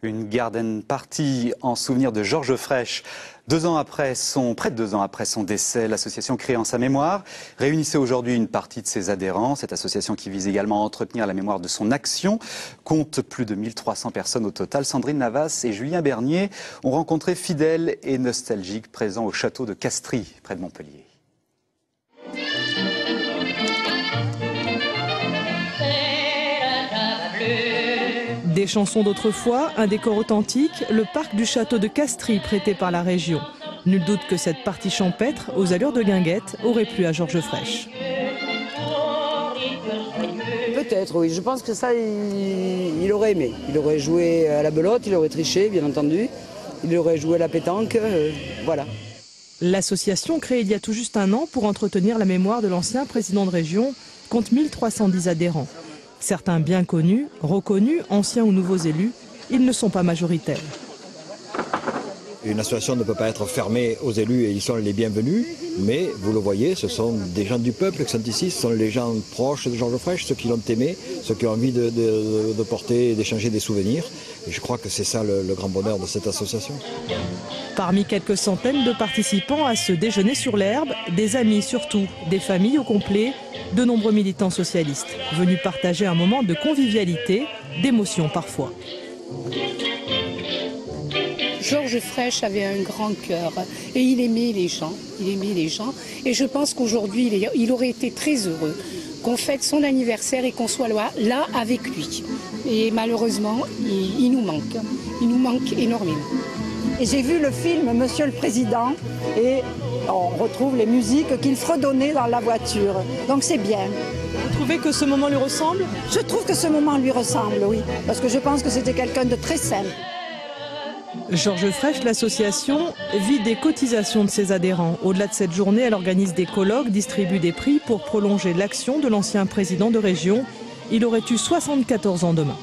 Une garden party en souvenir de Georges Frêche. Près de 2 ans après son décès, l'association créée en sa mémoire réunissait aujourd'hui une partie de ses adhérents. Cette association qui vise également à entretenir la mémoire de son action compte plus de 1300 personnes au total. Sandrine Navas et Julien Bernier ont rencontré fidèles et nostalgiques présents au château de Castries, près de Montpellier. Des chansons d'autrefois, un décor authentique, le parc du château de Castries prêté par la région. Nul doute que cette partie champêtre, aux allures de guinguette, aurait plu à Georges Frêche. Peut-être, oui. Je pense que ça, il aurait aimé. Il aurait joué à la belote, il aurait triché, bien entendu. Il aurait joué à la pétanque, voilà. L'association, créée il y a tout juste 1 an pour entretenir la mémoire de l'ancien président de région, compte 1310 adhérents. Certains bien connus, reconnus, anciens ou nouveaux élus, ils ne sont pas majoritaires. Une association ne peut pas être fermée aux élus et ils sont les bienvenus, mais vous le voyez, ce sont des gens du peuple qui sont ici, ce sont les gens proches de Georges Frêche, ceux qui l'ont aimé, ceux qui ont envie de porter et d'échanger des souvenirs. Et je crois que c'est ça le grand bonheur de cette association. Parmi quelques centaines de participants à ce déjeuner sur l'herbe, des amis surtout, des familles au complet, de nombreux militants socialistes, venus partager un moment de convivialité, d'émotion parfois. Georges Frêche avait un grand cœur et il aimait les gens. Et je pense qu'aujourd'hui, il aurait été très heureux qu'on fête son anniversaire et qu'on soit là avec lui. Et malheureusement, il nous manque énormément. Et j'ai vu le film Monsieur le Président et on retrouve les musiques qu'il fredonnait dans la voiture. Donc c'est bien. Vous trouvez que ce moment lui ressemble? Je trouve que ce moment lui ressemble, oui. Parce que je pense que c'était quelqu'un de très simple. Georges Frêche, l'association, vit des cotisations de ses adhérents. Au-delà de cette journée, elle organise des colloques, distribue des prix pour prolonger l'action de l'ancien président de région. Il aurait eu 74 ans demain.